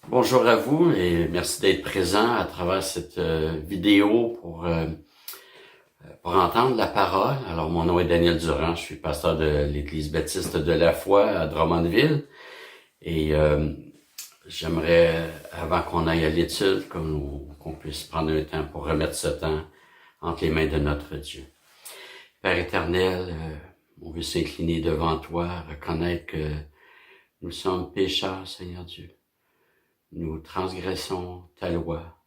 Bonjour à vous et merci d'être présent à travers cette vidéo pour entendre la parole. Alors, mon nom est Daniel Durand, je suis pasteur de l'Église baptiste de la foi à Drummondville et j'aimerais, avant qu'on aille à l'étude, qu'on puisse prendre un temps pour remettre ce temps entre les mains de notre Dieu. Père éternel, on veut s'incliner devant toi, reconnaître que nous sommes pécheurs, Seigneur Dieu. Nous transgressons ta loi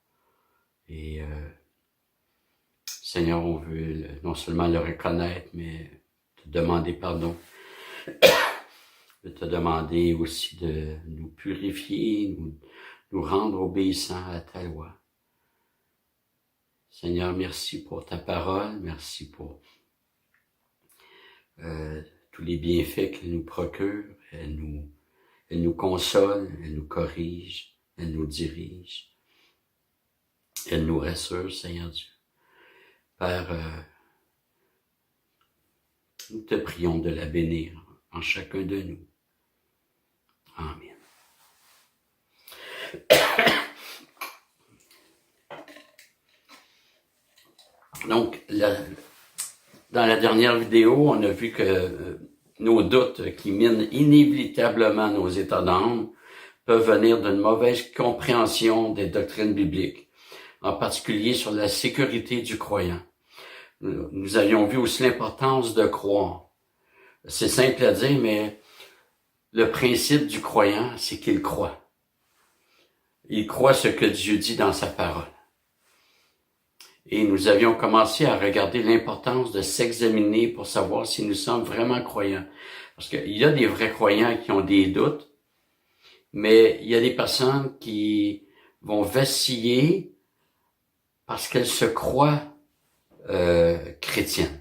et Seigneur, on veut non seulement le reconnaître, mais te demander pardon. De te demander aussi de nous purifier, nous rendre obéissants à ta loi. Seigneur, merci pour ta parole, merci pour tous les bienfaits qu'elle nous procure. Elle nous console, elle nous corrige. Elle nous dirige. Elle nous rassure, Seigneur Dieu. Père, nous te prions de la bénir en chacun de nous. Amen. Donc, dans la dernière vidéo, on a vu que nos doutes qui minent inévitablement nos états d'âme peuvent venir d'une mauvaise compréhension des doctrines bibliques, en particulier sur la sécurité du croyant. Nous avions vu aussi l'importance de croire. C'est simple à dire, mais le principe du croyant, c'est qu'il croit. Il croit ce que Dieu dit dans sa parole. Et nous avions commencé à regarder l'importance de s'examiner pour savoir si nous sommes vraiment croyants. Parce qu'il y a des vrais croyants qui ont des doutes, mais il y a des personnes qui vont vaciller parce qu'elles se croient chrétiennes,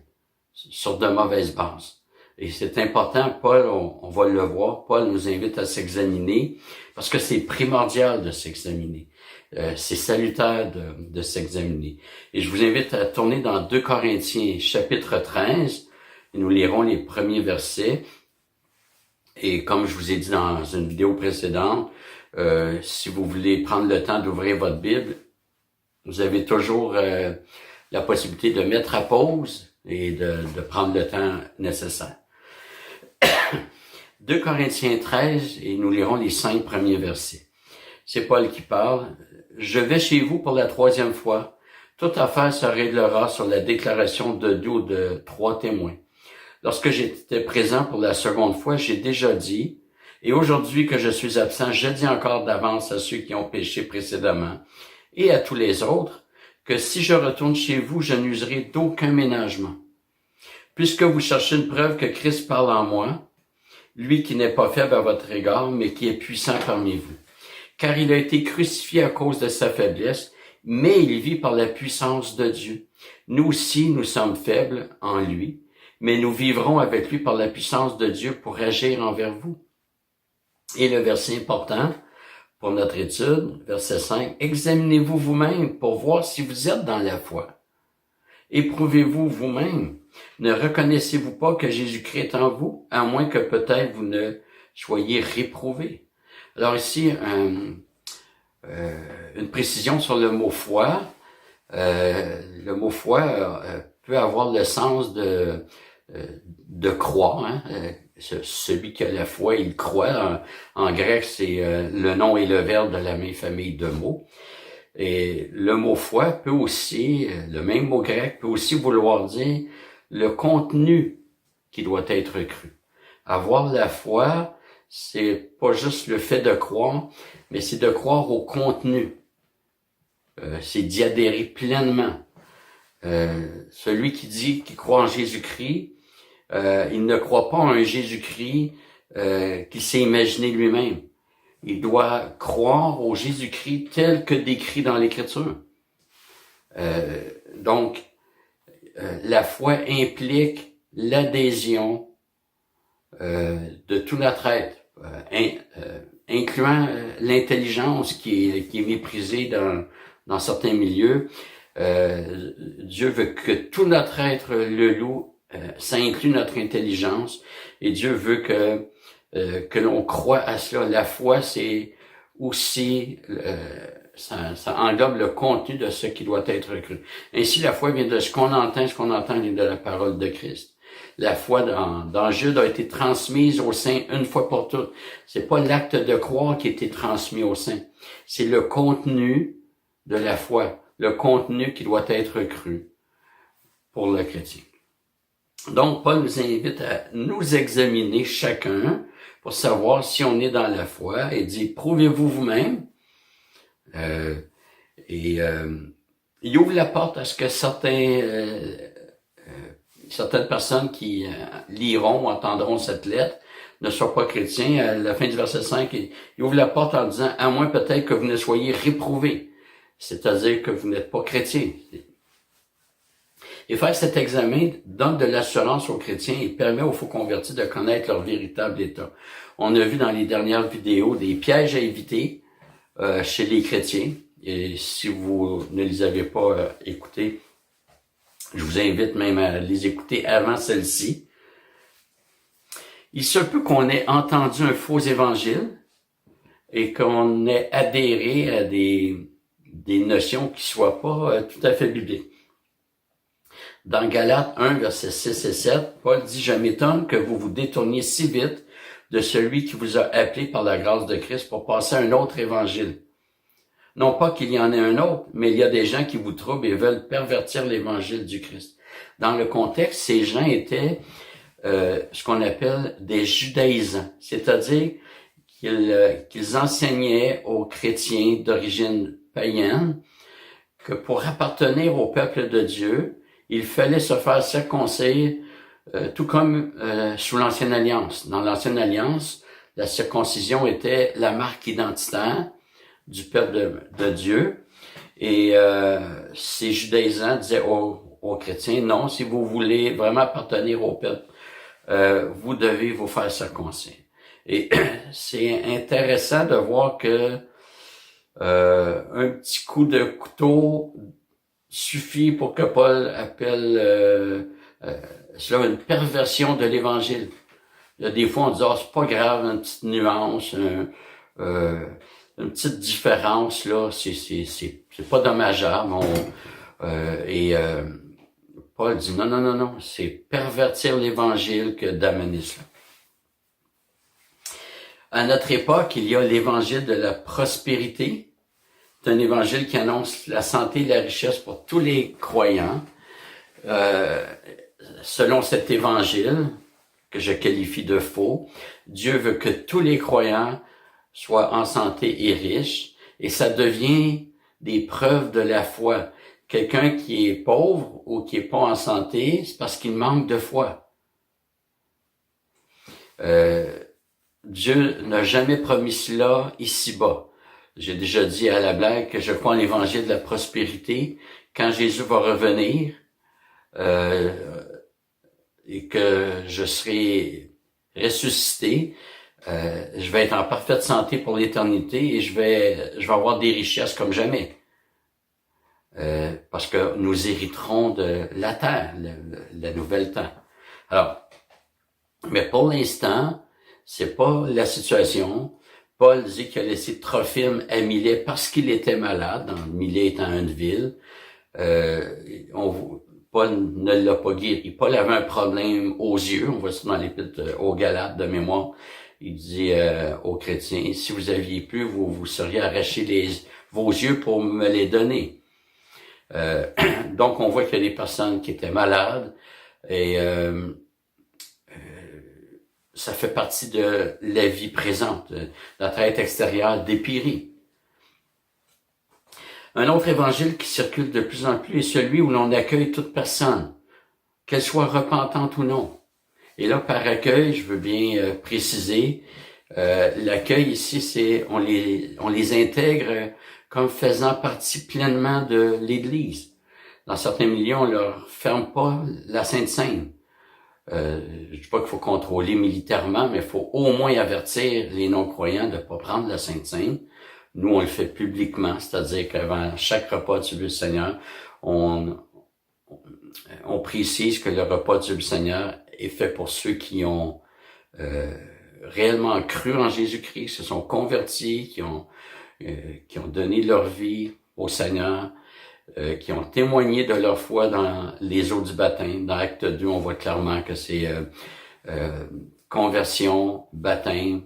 sur de mauvaises bases. Et c'est important, Paul, on va le voir, Paul nous invite à s'examiner, parce que c'est primordial de s'examiner. C'est salutaire de s'examiner. Et je vous invite à tourner dans 2 Corinthiens, chapitre 13, et nous lirons les premiers versets. Et comme je vous ai dit dans une vidéo précédente, si vous voulez prendre le temps d'ouvrir votre Bible, vous avez toujours la possibilité de mettre à pause et de prendre le temps nécessaire. 2 Corinthiens 13, et nous lirons les 5 premiers versets. C'est Paul qui parle. « Je vais chez vous pour la 3e fois. Toute affaire se réglera sur la déclaration de 2 ou de 3 témoins. Lorsque j'étais présent pour la 2e fois, j'ai déjà dit, et aujourd'hui que je suis absent, je dis encore d'avance à ceux qui ont péché précédemment et à tous les autres, que si je retourne chez vous, je n'userai d'aucun ménagement. Puisque vous cherchez une preuve que Christ parle en moi, lui qui n'est pas faible à votre égard, mais qui est puissant parmi vous. Car il a été crucifié à cause de sa faiblesse, mais il vit par la puissance de Dieu. Nous aussi, nous sommes faibles en lui, mais nous vivrons avec lui par la puissance de Dieu pour agir envers vous. » Et le verset important pour notre étude, verset 5, « Examinez-vous vous-même pour voir si vous êtes dans la foi. Éprouvez-vous vous-même. Ne reconnaissez-vous pas que Jésus-Christ est en vous, à moins que peut-être vous ne soyez réprouvés. » Alors ici, une précision sur le mot foi. Le mot foi peut avoir le sens de croire. Hein? Celui qui a la foi, il croit. En grec, c'est le nom et le verbe de la même famille de mots. Et le mot foi peut aussi, le même mot grec peut aussi vouloir dire le contenu qui doit être cru. Avoir la foi, c'est pas juste le fait de croire, mais c'est de croire au contenu. C'est d'y adhérer pleinement. Celui qui dit qu'il croit en Jésus-Christ, il ne croit pas en un Jésus-Christ qu'il s'est imaginé lui-même. Il doit croire au Jésus-Christ tel que décrit dans l'Écriture. Donc, la foi implique l'adhésion de tout notre être, incluant l'intelligence qui est méprisée dans certains milieux. Dieu veut que tout notre être le loue, ça inclut notre intelligence, et Dieu veut que l'on croit à cela. La foi, c'est aussi ça englobe le contenu de ce qui doit être cru. Ainsi, la foi vient de ce qu'on entend vient de la parole de Christ. La foi dans Jude a été transmise au saint une fois pour toutes. C'est pas l'acte de croire qui a été transmis au saint. C'est le contenu de la foi, le contenu qui doit être cru pour le chrétien. Donc, Paul nous invite à nous examiner chacun pour savoir si on est dans la foi et dit, prouvez-vous vous-même. Il ouvre la porte à ce que certaines personnes qui liront ou entendront cette lettre ne soient pas chrétiens. À la fin du verset 5, il ouvre la porte en disant, à moins peut-être que vous ne soyez réprouvés, c'est-à-dire que vous n'êtes pas chrétiens. Et faire cet examen donne de l'assurance aux chrétiens et permet aux faux convertis de connaître leur véritable état. On a vu dans les dernières vidéos des pièges à éviter chez les chrétiens. Et si vous ne les avez pas écoutés, je vous invite même à les écouter avant celle-ci. Il se peut qu'on ait entendu un faux évangile et qu'on ait adhéré à des notions qui soient pas tout à fait bibliques. Dans Galates 1, versets 6 et 7, Paul dit « Je m'étonne que vous vous détourniez si vite de celui qui vous a appelé par la grâce de Christ pour passer à un autre évangile. Non pas qu'il y en ait un autre, mais il y a des gens qui vous troublent et veulent pervertir l'évangile du Christ. » Dans le contexte, ces gens étaient ce qu'on appelle des judaïsants, c'est-à-dire qu'ils enseignaient aux chrétiens d'origine païenne que pour appartenir au peuple de Dieu, il fallait se faire circoncire, tout comme sous l'Ancienne Alliance. Dans l'Ancienne Alliance, la circoncision était la marque identitaire du peuple de Dieu. Et ces judaïsants disaient aux chrétiens, non, si vous voulez vraiment appartenir au peuple, vous devez vous faire circoncire. Et c'est intéressant de voir que un petit coup de couteau suffit pour que Paul appelle cela une perversion de l'Évangile. Il y a des fois, on dit, c'est pas grave, une petite nuance, une petite différence, là, c'est pas dommageable. Paul dit, non, c'est pervertir l'Évangile que d'amener cela. À notre époque, il y a l'Évangile de la prospérité. C'est un évangile qui annonce la santé et la richesse pour tous les croyants. Selon cet évangile, que je qualifie de faux, Dieu veut que tous les croyants soient en santé et riches, et ça devient des preuves de la foi. Quelqu'un qui est pauvre ou qui est pas en santé, c'est parce qu'il manque de foi. Dieu n'a jamais promis cela ici-bas. J'ai déjà dit à la blague que je crois en l'évangile de la prospérité. Quand Jésus va revenir et que je serai ressuscité, je vais être en parfaite santé pour l'éternité et je vais avoir des richesses comme jamais. Parce que nous hériterons de la terre, la nouvelle terre. Alors, mais pour l'instant, c'est pas la situation. Paul dit qu'il a laissé Trophime à Milet parce qu'il était malade, Milet étant une ville. Paul ne l'a pas guéri. Paul avait un problème aux yeux, on voit ça dans l'épître aux Galates de mémoire. Il dit aux chrétiens, si vous aviez pu, vous seriez arraché vos yeux pour me les donner. Donc on voit qu'il y a des personnes qui étaient malades et ça fait partie de la vie présente. Notre être extérieur dépérit. Un autre évangile qui circule de plus en plus est celui où l'on accueille toute personne, qu'elle soit repentante ou non. Et là, par accueil, je veux bien préciser, l'accueil ici, c'est on les intègre comme faisant partie pleinement de l'Église. Dans certains milieux, on leur ferme pas la Sainte Seine. je dis pas qu'il faut contrôler militairement, mais il faut au moins avertir les non-croyants de ne pas prendre la Sainte Seine. Nous, on le fait publiquement, c'est-à-dire qu'avant chaque repas du Seigneur, on précise que le repas du Seigneur est fait pour ceux qui ont réellement cru en Jésus-Christ, se sont convertis, qui ont donné leur vie au Seigneur, qui ont témoigné de leur foi dans les eaux du baptême. Dans Acte 2, on voit clairement que c'est conversion, baptême,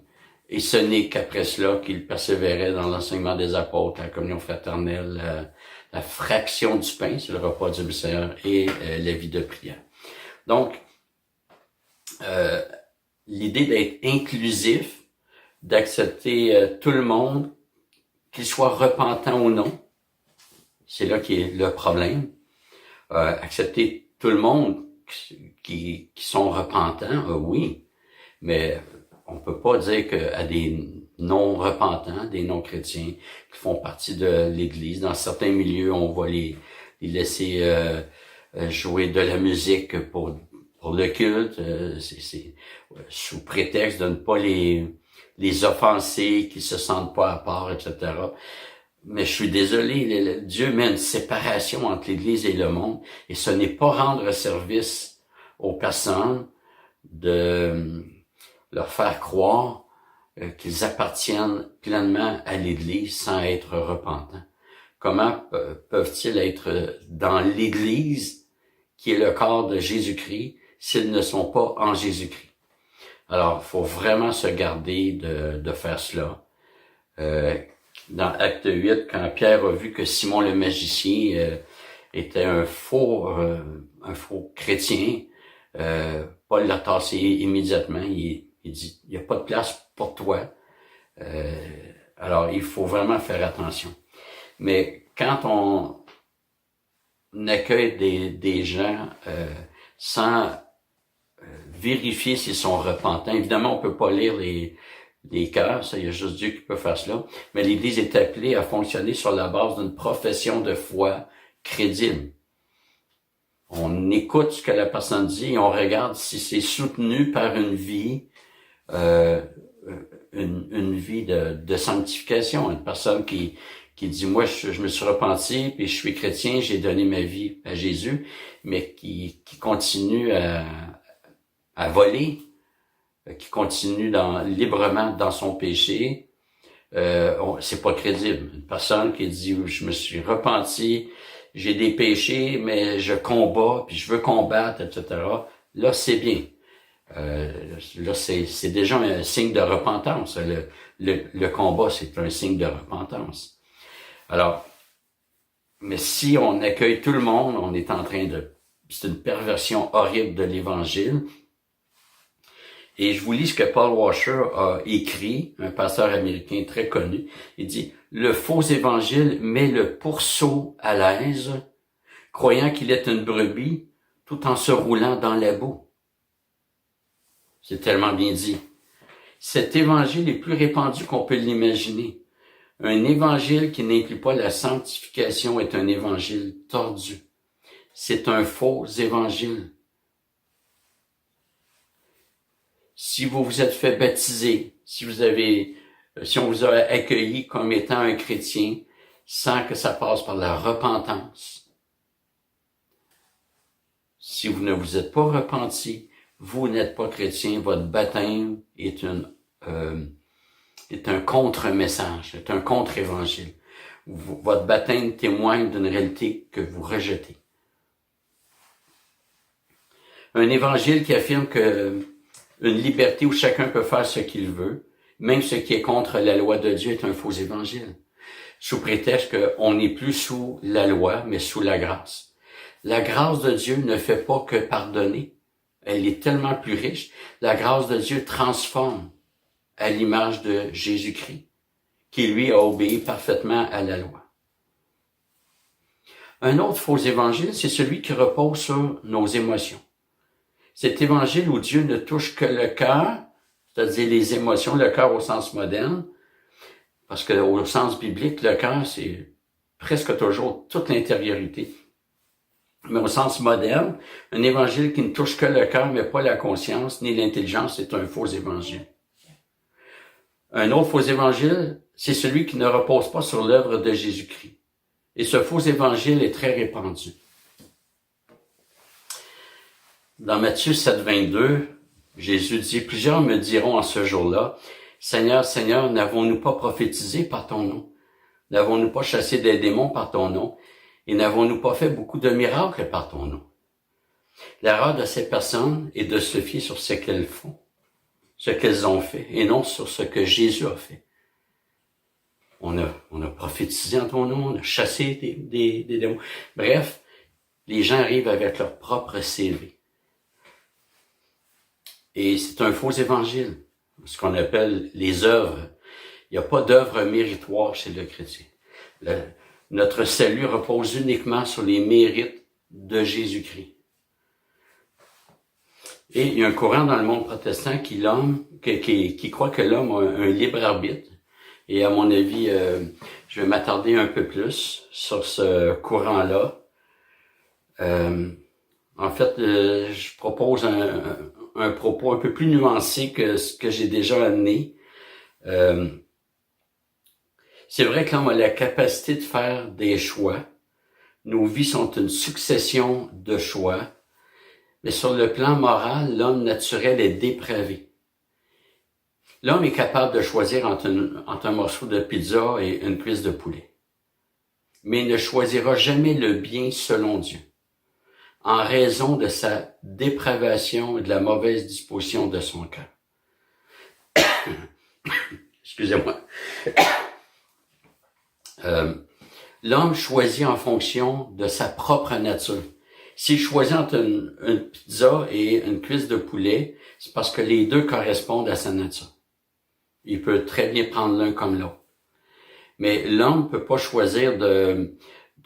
et ce n'est qu'après cela qu'ils persévéraient dans l'enseignement des apôtres, la communion fraternelle, la fraction du pain, c'est le repas du Seigneur, et la vie de prière. Donc, l'idée d'être inclusif, d'accepter tout le monde, qu'il soit repentant ou non, c'est là qui est le problème. Accepter tout le monde qui sont repentants, oui, mais on peut pas dire qu'à des non-repentants, des non-chrétiens qui font partie de l'Église, dans certains milieux, on va les laisser jouer de la musique pour le culte, c'est sous prétexte de ne pas les offenser, qu'ils se sentent pas à part, etc. Mais je suis désolé, Dieu met une séparation entre l'Église et le monde, et ce n'est pas rendre service aux personnes de leur faire croire qu'ils appartiennent pleinement à l'Église sans être repentants. Comment peuvent-ils être dans l'Église, qui est le corps de Jésus-Christ, s'ils ne sont pas en Jésus-Christ? Alors, il faut vraiment se garder de faire cela. Dans Acte 8, quand Pierre a vu que Simon le magicien était un faux chrétien, Paul l'a tassé immédiatement. Il dit, il n'y a pas de place pour toi. Alors, il faut vraiment faire attention. Mais quand on accueille des gens sans vérifier s'ils sont repentants, évidemment, on peut pas lire les cœurs, ça, il y a juste Dieu qui peut faire cela, mais l'Église est appelée à fonctionner sur la base d'une profession de foi crédible. On écoute ce que la personne dit et on regarde si c'est soutenu par une vie de sanctification. Une personne qui dit, moi, je me suis repenti, puis je suis chrétien, j'ai donné ma vie à Jésus, mais qui continue à voler, qui continue librement dans son péché, c'est pas crédible. Une personne qui dit, je me suis repenti, j'ai des péchés, mais je combats, puis je veux combattre, etc. Là, c'est bien. Là, c'est déjà un signe de repentance. Le combat, c'est un signe de repentance. Alors, mais si on accueille tout le monde, on est en train c'est une perversion horrible de l'Évangile. Et je vous lis ce que Paul Washer a écrit, un pasteur américain très connu. Il dit, le faux évangile met le pourceau à l'aise, croyant qu'il est une brebis, tout en se roulant dans la boue. C'est tellement bien dit. Cet évangile est plus répandu qu'on peut l'imaginer. Un évangile qui n'inclut pas la sanctification est un évangile tordu. C'est un faux évangile. Si vous vous êtes fait baptiser, si on vous a accueilli comme étant un chrétien, sans que ça passe par la repentance, si vous ne vous êtes pas repenti, vous n'êtes pas chrétien, votre baptême est un contre-message, est un contre-évangile. Votre baptême témoigne d'une réalité que vous rejetez. Un évangile qui affirme que une liberté où chacun peut faire ce qu'il veut, même ce qui est contre la loi de Dieu, est un faux évangile. Sous prétexte qu'on n'est plus sous la loi, mais sous la grâce. La grâce de Dieu ne fait pas que pardonner. Elle est tellement plus riche. La grâce de Dieu transforme à l'image de Jésus-Christ, qui lui a obéi parfaitement à la loi. Un autre faux évangile, c'est celui qui repose sur nos émotions. Cet évangile où Dieu ne touche que le cœur, c'est-à-dire les émotions, le cœur au sens moderne, parce que au sens biblique, le cœur, c'est presque toujours toute l'intériorité. Mais au sens moderne, un évangile qui ne touche que le cœur, mais pas la conscience, ni l'intelligence, c'est un faux évangile. Un autre faux évangile, c'est celui qui ne repose pas sur l'œuvre de Jésus-Christ. Et ce faux évangile est très répandu. Dans Matthieu 7, 22, Jésus dit, « Plusieurs me diront en ce jour-là, Seigneur, Seigneur, n'avons-nous pas prophétisé par ton nom? N'avons-nous pas chassé des démons par ton nom? Et n'avons-nous pas fait beaucoup de miracles par ton nom? » L'erreur de ces personnes est de se fier sur ce qu'elles font, ce qu'elles ont fait, et non sur ce que Jésus a fait. On a prophétisé en ton nom, on a chassé des démons. Bref, les gens arrivent avec leur propre CV. Et c'est un faux évangile, ce qu'on appelle les œuvres. Il n'y a pas d'œuvre méritoire chez le chrétien. Notre salut repose uniquement sur les mérites de Jésus-Christ. Et il y a un courant dans le monde protestant qui croit que l'homme a un libre arbitre. Et à mon avis, je vais m'attarder un peu plus sur ce courant-là. En fait, je propose un propos un peu plus nuancé que ce que j'ai déjà amené. C'est vrai que l'homme a la capacité de faire des choix. Nos vies sont une succession de choix. Mais sur le plan moral, l'homme naturel est dépravé. L'homme est capable de choisir entre un morceau de pizza et une cuisse de poulet. Mais il ne choisira jamais le bien selon Dieu, en raison de sa dépravation et de la mauvaise disposition de son cœur. Excusez-moi. L'homme choisit en fonction de sa propre nature. S'il choisit entre une pizza et une cuisse de poulet, c'est parce que les deux correspondent à sa nature. Il peut très bien prendre l'un comme l'autre. Mais l'homme ne peut pas choisir de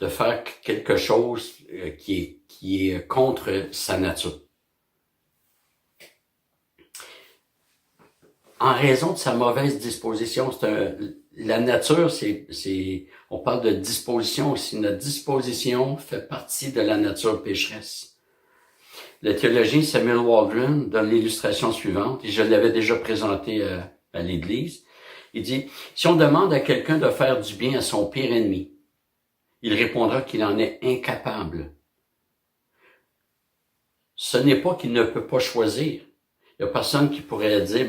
faire quelque chose qui est contre sa nature. En raison de sa mauvaise disposition, la nature, on parle de disposition aussi. Notre disposition fait partie de la nature pécheresse. Le théologien Samuel Waldron donne l'illustration suivante, et je l'avais déjà présenté à l'Église. Il dit, si on demande à quelqu'un de faire du bien à son pire ennemi, il répondra qu'il en est incapable. Ce n'est pas qu'il ne peut pas choisir. Il y a personne qui pourrait dire,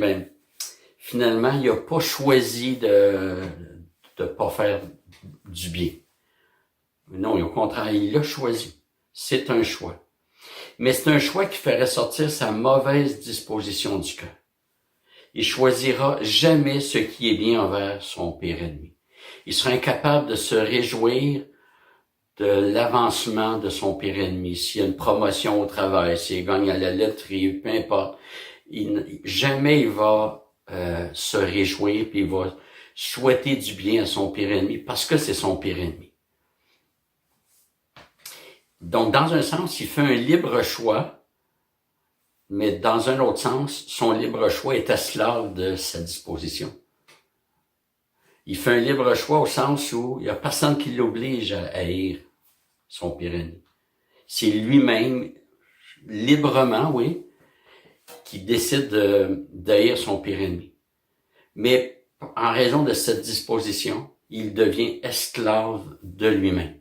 finalement, il n'a pas choisi de pas faire du bien. Non, au contraire, il l'a choisi. C'est un choix. Mais c'est un choix qui ferait sortir sa mauvaise disposition du cœur. Il choisira jamais ce qui est bien envers son pire ennemi. Il sera incapable de se réjouir de l'avancement de son pire ennemi. S'il y a une promotion au travail, s'il gagne à la loterie, peu importe, jamais il va se réjouir, puis il va souhaiter du bien à son pire ennemi, parce que c'est son pire ennemi. Donc, dans un sens, il fait un libre choix, mais dans un autre sens, son libre choix est esclave de sa disposition. Il fait un libre choix au sens où il n'y a personne qui l'oblige à haïr son pire ennemi. C'est lui-même, librement, oui, qui décide d'haïr son pire ennemi. Mais en raison de cette disposition, il devient esclave de lui-même.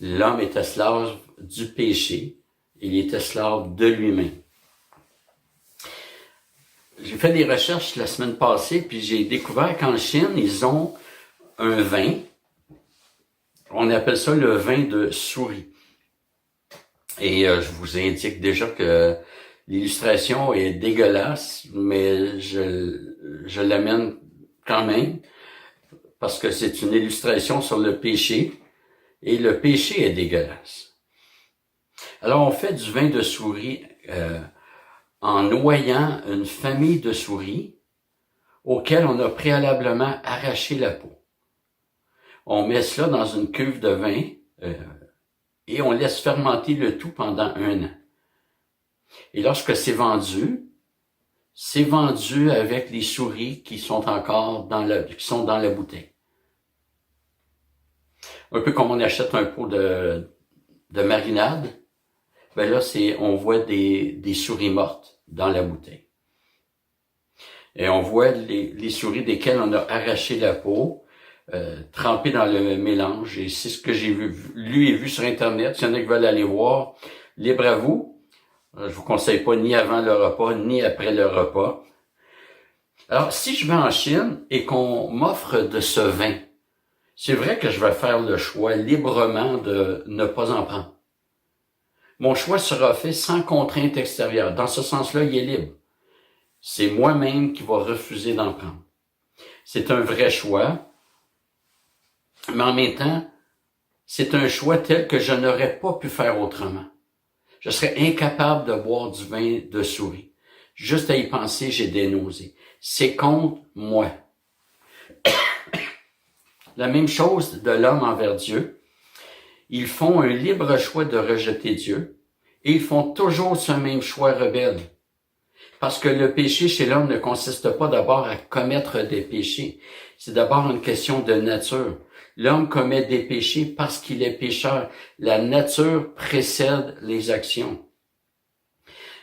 L'homme est esclave du péché, il est esclave de lui-même. J'ai fait des recherches la semaine passée, puis j'ai découvert qu'en Chine, ils ont un vin. On appelle ça le vin de souris. Et je vous indique déjà que l'illustration est dégueulasse, mais je l'amène quand même, parce que c'est une illustration sur le péché, et le péché est dégueulasse. Alors on fait du vin de souris en noyant une famille de souris auxquelles on a préalablement arraché la peau. On met cela dans une cuve de vin et on laisse fermenter le tout pendant 1 an. Et lorsque c'est vendu avec les souris qui sont encore dans la bouteille. Un peu comme on achète un pot de marinade, ben là, on voit des souris mortes dans la bouteille. Et on voit les souris desquelles on a arraché la peau, trempées dans le mélange. Et c'est ce que j'ai lu et vu sur Internet. S'il y en a qui veulent aller voir, libre à vous. Je vous conseille pas ni avant le repas, ni après le repas. Alors, si je vais en Chine et qu'on m'offre de ce vin, c'est vrai que je vais faire le choix librement de ne pas en prendre. Mon choix sera fait sans contrainte extérieure. Dans ce sens-là, il est libre. C'est moi-même qui va refuser d'en prendre. C'est un vrai choix, mais en même temps, c'est un choix tel que je n'aurais pas pu faire autrement. Je serais incapable de boire du vin de souris. Juste à y penser, j'ai des nausées. C'est contre moi. La même chose de l'homme envers Dieu. Ils font un libre choix de rejeter Dieu et ils font toujours ce même choix rebelle. Parce que le péché chez l'homme ne consiste pas d'abord à commettre des péchés. C'est d'abord une question de nature. L'homme commet des péchés parce qu'il est pécheur. La nature précède les actions.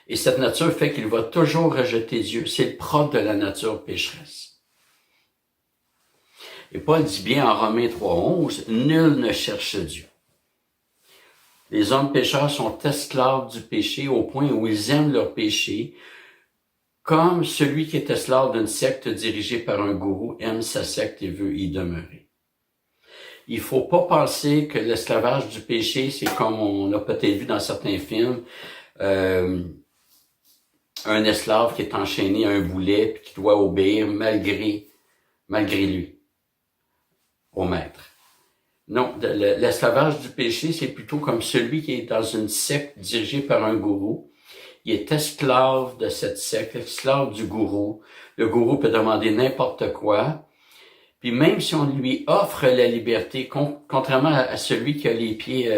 Et cette nature fait qu'il va toujours rejeter Dieu. C'est le propre de la nature pécheresse. Et Paul dit bien en Romains 3:11, « Nul ne cherche Dieu. » Les hommes pécheurs sont esclaves du péché au point où ils aiment leur péché, comme celui qui est esclave d'une secte dirigée par un gourou aime sa secte et veut y demeurer. Il faut pas penser que l'esclavage du péché, c'est comme on a peut-être vu dans certains films, un esclave qui est enchaîné à un boulet puis qui doit obéir malgré lui, au maître. Non, l'esclavage du péché, c'est plutôt comme celui qui est dans une secte dirigée par un gourou. Il est esclave de cette secte, esclave du gourou. Le gourou peut demander n'importe quoi. Puis même si on lui offre la liberté, contrairement à celui qui a les pieds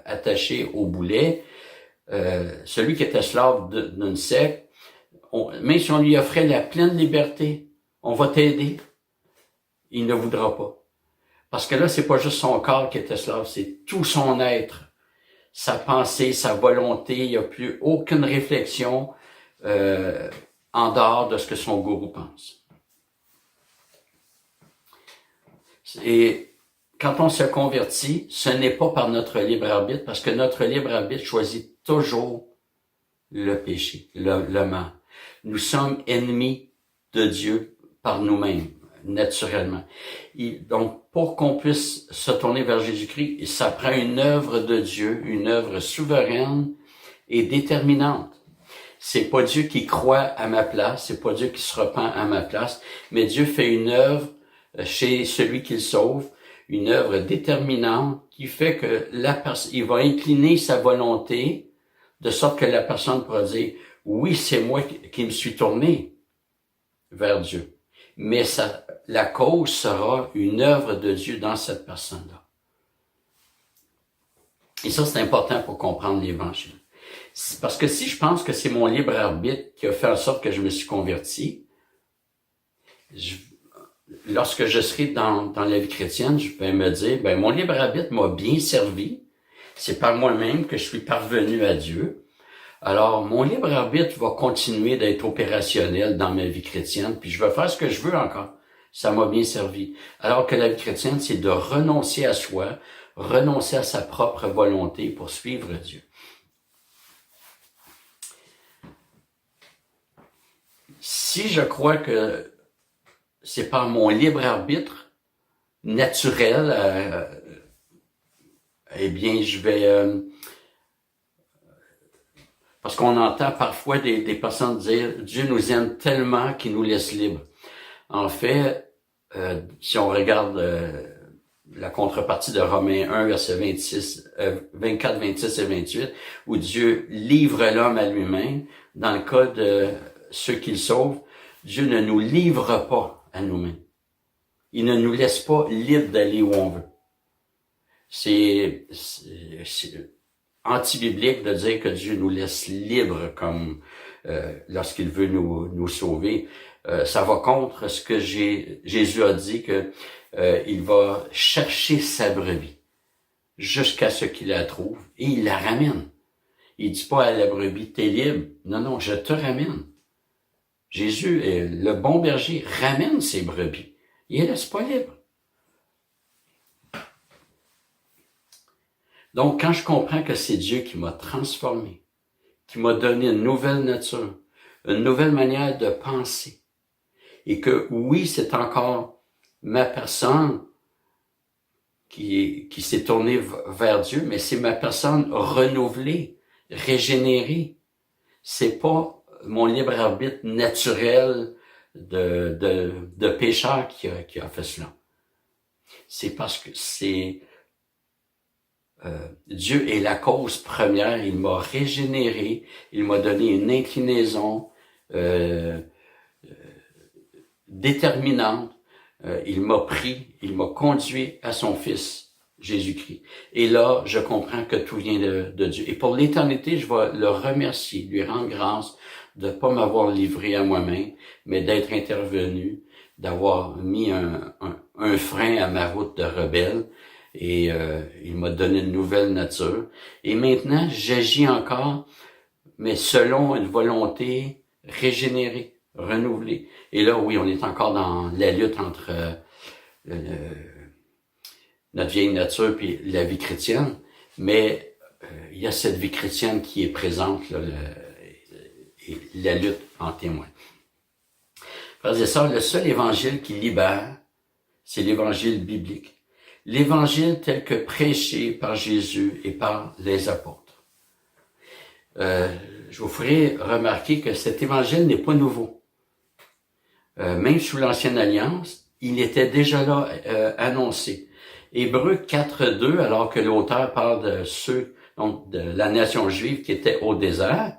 attachés au boulet, celui qui est esclave d'une secte, même si on lui offrait la pleine liberté, on va t'aider, il ne voudra pas. Parce que là, c'est pas juste son corps qui est esclave, c'est tout son être. Sa pensée, sa volonté, il n'y a plus aucune réflexion en dehors de ce que son gourou pense. Et quand on se convertit, ce n'est pas par notre libre arbitre, parce que notre libre arbitre choisit toujours le péché, le mal. Nous sommes ennemis de Dieu par nous-mêmes, naturellement. Donc, pour qu'on puisse se tourner vers Jésus-Christ, ça prend une œuvre de Dieu, une œuvre souveraine et déterminante. C'est pas Dieu qui croit à ma place, c'est pas Dieu qui se repent à ma place, mais Dieu fait une œuvre chez celui qu'il sauve, une œuvre déterminante qui fait que il va incliner sa volonté de sorte que la personne pourra dire « Oui, c'est moi qui me suis tourné vers Dieu. » Mais la cause sera une œuvre de Dieu dans cette personne-là. Et ça, c'est important pour comprendre l'Évangile. Parce que si je pense que c'est mon libre arbitre qui a fait en sorte que je me suis converti, lorsque je serai dans la vie chrétienne, je vais me dire, mon libre arbitre m'a bien servi. C'est par moi-même que je suis parvenu à Dieu. Alors, mon libre arbitre va continuer d'être opérationnel dans ma vie chrétienne, puis je vais faire ce que je veux encore. Ça m'a bien servi. Alors que la vie chrétienne, c'est de renoncer à soi, renoncer à sa propre volonté pour suivre Dieu. Si je crois que c'est par mon libre arbitre naturel, eh bien, je vais... parce qu'on entend parfois des personnes dire « Dieu nous aime tellement qu'il nous laisse libres ». En fait, si on regarde la contrepartie de Romains 1, versets 24, 26 et 28, où Dieu livre l'homme à lui-même, dans le cas de ceux qu'il sauve, Dieu ne nous livre pas à nous-mêmes. Il ne nous laisse pas libres d'aller où on veut. C'est anti-biblique de dire que Dieu nous laisse libres comme lorsqu'il veut nous sauver. Ça va contre ce que Jésus a dit que il va chercher sa brebis. jusqu'à ce qu'il la trouve et il la ramène. Il dit pas à la brebis, t'es libre. Non, non, je te ramène. Jésus, le bon berger, ramène ses brebis. Il les laisse pas libres. Donc, quand je comprends que c'est Dieu qui m'a transformé, qui m'a donné une nouvelle nature, une nouvelle manière de penser, et que oui, c'est encore ma personne qui s'est tournée vers Dieu, mais c'est ma personne renouvelée, régénérée. C'est pas mon libre arbitre naturel de pécheur qui a fait cela. C'est parce que Dieu est la cause première. Il m'a régénéré, il m'a donné une inclinaison déterminante. Il m'a pris, il m'a conduit à son Fils, Jésus-Christ. Et là, je comprends que tout vient de Dieu. Et pour l'éternité, je vais le remercier, lui rendre grâce de pas m'avoir livré à moi-même, mais d'être intervenu, d'avoir mis un frein à ma route de rebelle. Et il m'a donné une nouvelle nature. Et maintenant, j'agis encore, mais selon une volonté régénérée, renouvelée. Et là, oui, on est encore dans la lutte entre notre vieille nature et la vie chrétienne, mais il y a cette vie chrétienne qui est présente, là, et la lutte en témoin. Frères et sœurs, le seul évangile qui libère, c'est l'évangile biblique. L'évangile tel que prêché par Jésus et par les apôtres. Je vous ferai remarquer que cet évangile n'est pas nouveau. Même sous l'Ancienne Alliance, il était déjà là annoncé. Hébreux 4.2, alors que l'auteur parle de ceux, donc de la nation juive qui était au désert,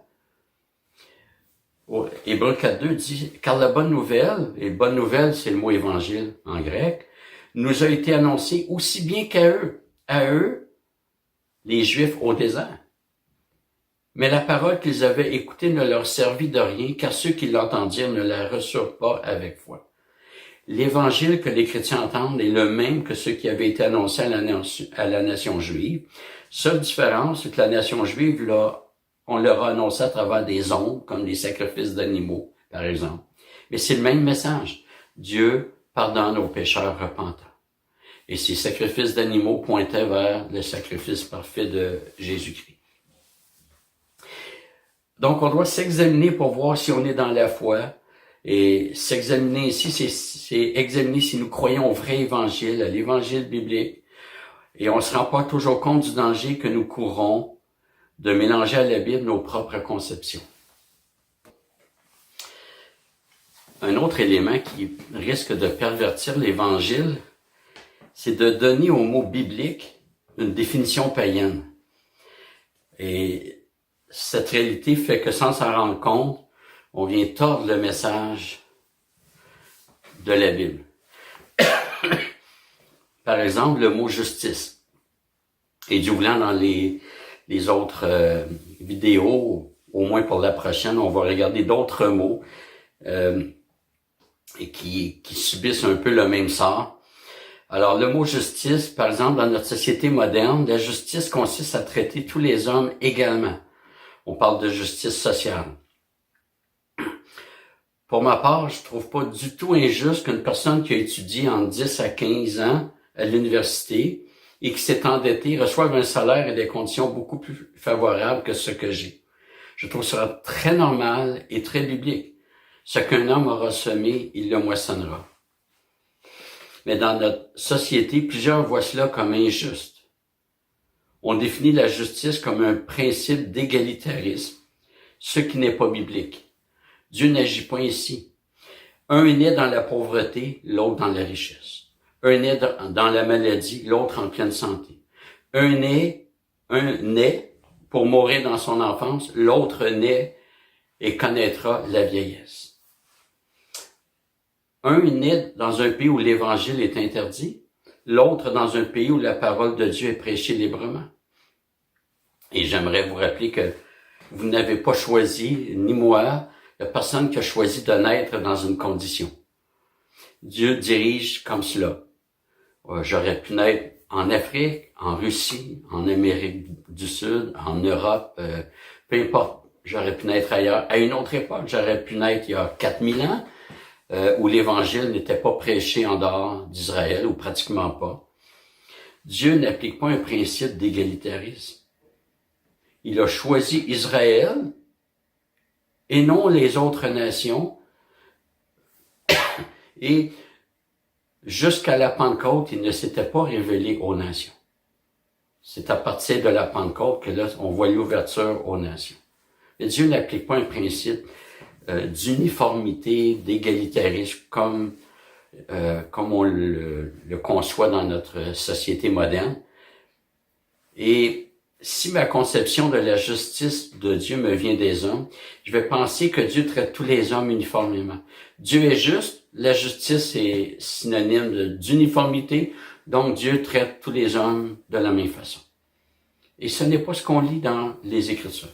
Hébreux 4.2 dit, car la bonne nouvelle, et bonne nouvelle c'est le mot évangile en grec, nous a été annoncé aussi bien à eux, les Juifs au désert. Mais la parole qu'ils avaient écoutée ne leur servit de rien, car ceux qui l'entendirent ne la reçurent pas avec foi. L'évangile que les chrétiens entendent est le même que ceux qui avaient été annoncés à la nation juive. Seule différence, c'est que la nation juive, on leur a annoncé à travers des ondes, comme des sacrifices d'animaux, par exemple. Mais c'est le même message. Dieu pardonne aux pécheurs repentants. Et ces sacrifices d'animaux pointaient vers le sacrifice parfait de Jésus-Christ. Donc, on doit s'examiner pour voir si on est dans la foi. Et s'examiner ici, c'est examiner si nous croyons au vrai évangile, à l'évangile biblique. Et on ne se rend pas toujours compte du danger que nous courons de mélanger à la Bible nos propres conceptions. Un autre élément qui risque de pervertir l'évangile, c'est de donner au mot biblique une définition païenne. Et cette réalité fait que sans s'en rendre compte, on vient tordre le message de la Bible. Par exemple, le mot justice. Et Dieu voulant, dans les autres vidéos, au moins pour la prochaine, on va regarder d'autres mots et qui subissent un peu le même sort. Alors, le mot justice, par exemple, dans notre société moderne, la justice consiste à traiter tous les hommes également. On parle de justice sociale. Pour ma part, je trouve pas du tout injuste qu'une personne qui a étudié en 10 à 15 ans à l'université et qui s'est endettée reçoive un salaire et des conditions beaucoup plus favorables que ce que j'ai. Je trouve ça très normal et très biblique. Ce qu'un homme aura semé, il le moissonnera. Mais dans notre société, plusieurs voient cela comme injuste. On définit la justice comme un principe d'égalitarisme, ce qui n'est pas biblique. Dieu n'agit pas ainsi. Un est né dans la pauvreté, l'autre dans la richesse. Un naît dans la maladie, l'autre en pleine santé. Un naît pour mourir dans son enfance, l'autre naît et connaîtra la vieillesse. Un est né dans un pays où l'évangile est interdit, l'autre dans un pays où la parole de Dieu est prêchée librement. Et j'aimerais vous rappeler que vous n'avez pas choisi, ni moi, la personne qui a choisi de naître dans une condition. Dieu dirige comme cela. J'aurais pu naître en Afrique, en Russie, en Amérique du Sud, en Europe, peu importe, j'aurais pu naître ailleurs. À une autre époque, j'aurais pu naître il y a 4000 ans, où l'Évangile n'était pas prêché en dehors d'Israël, ou pratiquement pas. Dieu n'applique pas un principe d'égalitarisme. Il a choisi Israël et non les autres nations. Et jusqu'à la Pentecôte, il ne s'était pas révélé aux nations. C'est à partir de la Pentecôte que là, on voit l'ouverture aux nations. Mais Dieu n'applique pas un principe d'uniformité, d'égalitarisme comme on le conçoit dans notre société moderne. Et si ma conception de la justice de Dieu me vient des hommes, je vais penser que Dieu traite tous les hommes uniformément. Dieu est juste, la justice est synonyme d'uniformité, donc Dieu traite tous les hommes de la même façon. Et ce n'est pas ce qu'on lit dans les Écritures.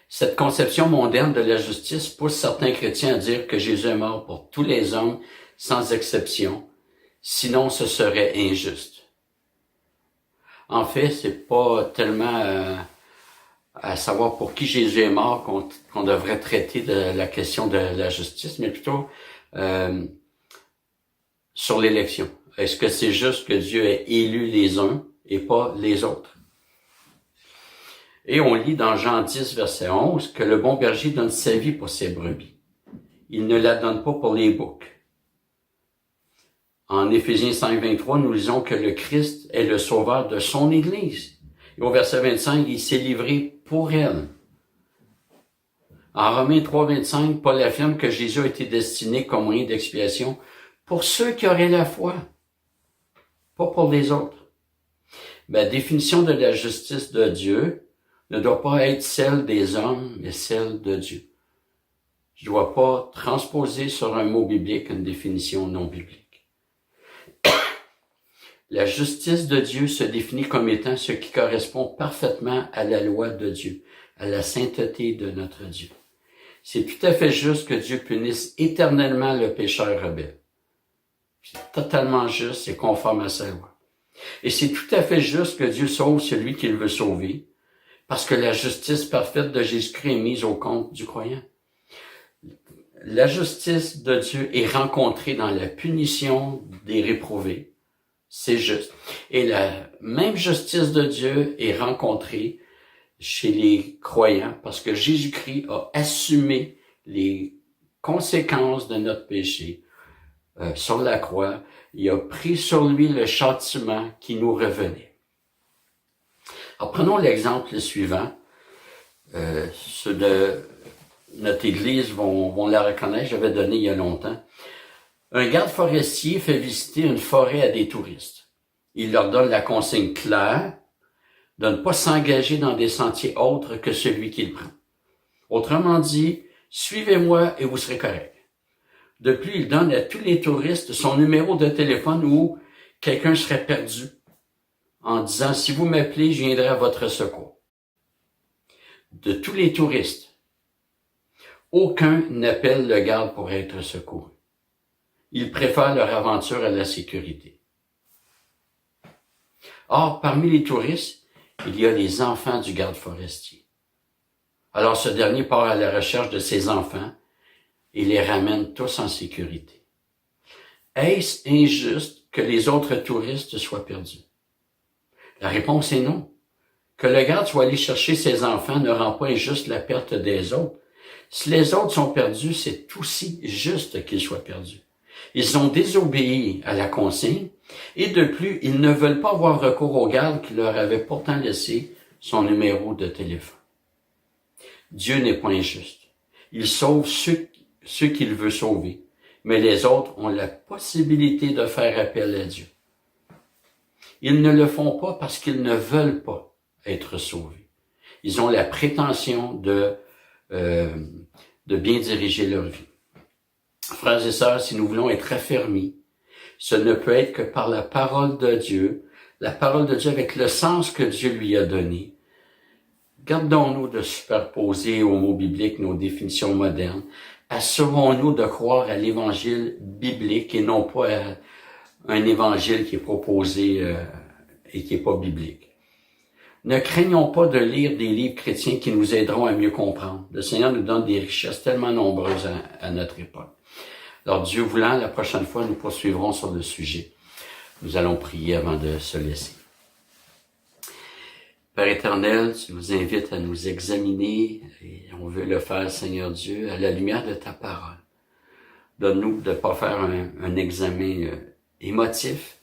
Cette conception moderne de la justice pousse certains chrétiens à dire que Jésus est mort pour tous les hommes, sans exception, sinon ce serait injuste. En fait, c'est pas tellement à savoir pour qui Jésus est mort qu'on devrait traiter de la question de la justice, mais plutôt sur l'élection. Est-ce que c'est juste que Dieu ait élu les uns et pas les autres? Et on lit dans Jean 10, verset 11, que le bon berger donne sa vie pour ses brebis. Il ne la donne pas pour les boucs. En Éphésiens 5, 23, nous lisons que le Christ est le sauveur de son Église. Et au verset 25, il s'est livré pour elle. En Romains 3, 25, Paul affirme que Jésus a été destiné comme moyen d'expiation pour ceux qui auraient la foi, pas pour les autres. La définition de la justice de Dieu ne doit pas être celle des hommes, mais celle de Dieu. Je ne dois pas transposer sur un mot biblique une définition non biblique. La justice de Dieu se définit comme étant ce qui correspond parfaitement à la loi de Dieu, à la sainteté de notre Dieu. C'est tout à fait juste que Dieu punisse éternellement le pécheur rebelle. C'est totalement juste, c'est conforme à sa loi. Et c'est tout à fait juste que Dieu sauve celui qu'il veut sauver, parce que la justice parfaite de Jésus-Christ est mise au compte du croyant. La justice de Dieu est rencontrée dans la punition des réprouvés. C'est juste. Et la même justice de Dieu est rencontrée chez les croyants parce que Jésus-Christ a assumé les conséquences de notre péché sur la croix. Il a pris sur lui le châtiment qui nous revenait. Alors prenons l'exemple suivant. Ceux de notre Église vont la reconnaître, j'avais donné il y a longtemps. Un garde forestier fait visiter une forêt à des touristes. Il leur donne la consigne claire de ne pas s'engager dans des sentiers autres que celui qu'il prend. Autrement dit, suivez-moi et vous serez correct. De plus, il donne à tous les touristes son numéro de téléphone où quelqu'un serait perdu en disant « Si vous m'appelez, je viendrai à votre secours ». De tous les touristes, aucun n'appelle le garde pour être secouru. Ils préfèrent leur aventure à la sécurité. Or, parmi les touristes, il y a les enfants du garde forestier. Alors ce dernier part à la recherche de ses enfants et les ramène tous en sécurité. Est-ce injuste que les autres touristes soient perdus? La réponse est non. Que le garde soit allé chercher ses enfants ne rend pas injuste la perte des autres. Si les autres sont perdus, c'est aussi juste qu'ils soient perdus. Ils ont désobéi à la consigne et de plus, ils ne veulent pas avoir recours au garde qui leur avait pourtant laissé son numéro de téléphone. Dieu n'est pas injuste. Il sauve ceux qu'il veut sauver, mais les autres ont la possibilité de faire appel à Dieu. Ils ne le font pas parce qu'ils ne veulent pas être sauvés. Ils ont la prétention de bien diriger leur vie. Frères et sœurs, si nous voulons être affermis, ce ne peut être que par la parole de Dieu avec le sens que Dieu lui a donné. Gardons-nous de superposer aux mots bibliques nos définitions modernes. Assurons-nous de croire à l'évangile biblique et non pas un évangile qui est proposé et qui n'est pas biblique. Ne craignons pas de lire des livres chrétiens qui nous aideront à mieux comprendre. Le Seigneur nous donne des richesses tellement nombreuses à notre époque. Alors, Dieu voulant, la prochaine fois, nous poursuivrons sur le sujet. Nous allons prier avant de se laisser. Père éternel, tu nous invites à nous examiner et on veut le faire, Seigneur Dieu, à la lumière de ta parole. Donne-nous de ne pas faire un examen émotif,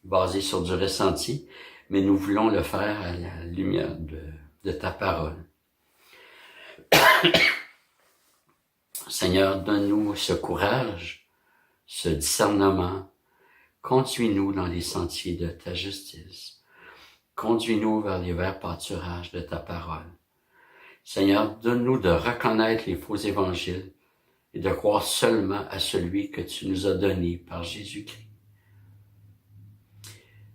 basé sur du ressenti, mais nous voulons le faire à la lumière de ta parole. Seigneur, donne-nous ce courage, ce discernement. Conduis-nous dans les sentiers de ta justice. Conduis-nous vers les verts pâturages de ta parole. Seigneur, donne-nous de reconnaître les faux évangiles et de croire seulement à celui que tu nous as donné par Jésus-Christ.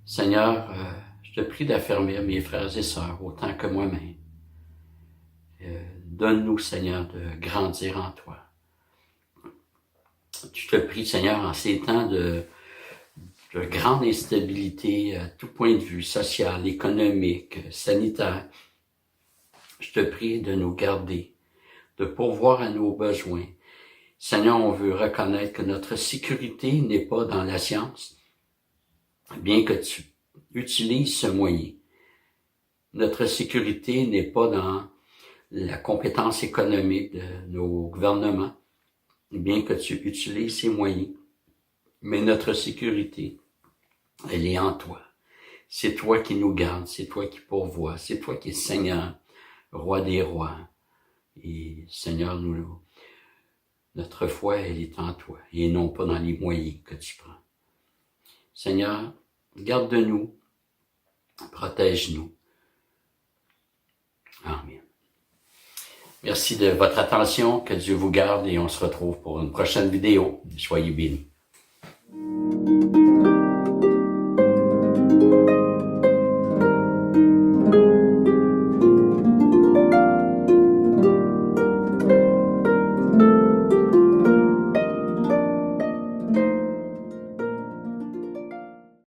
Seigneur, je te prie d'affermir mes frères et sœurs autant que moi-même. Donne-nous, Seigneur, de grandir en toi. Je te prie, Seigneur, en ces temps de grande instabilité à tout point de vue, social, économique, sanitaire, je te prie de nous garder, de pourvoir à nos besoins. Seigneur, on veut reconnaître que notre sécurité n'est pas dans la science, bien que tu utilises ce moyen. Notre sécurité n'est pas dans la compétence économique de nos gouvernements, bien que tu utilises ces moyens. Mais notre sécurité, elle est en toi. C'est toi qui nous gardes, c'est toi qui pourvois, c'est toi qui es Seigneur, Roi des rois. Et Seigneur, notre foi, elle est en toi, et non pas dans les moyens que tu prends. Seigneur, garde-nous, protège-nous. Amen. Merci de votre attention, que Dieu vous garde et on se retrouve pour une prochaine vidéo. Soyez bénis.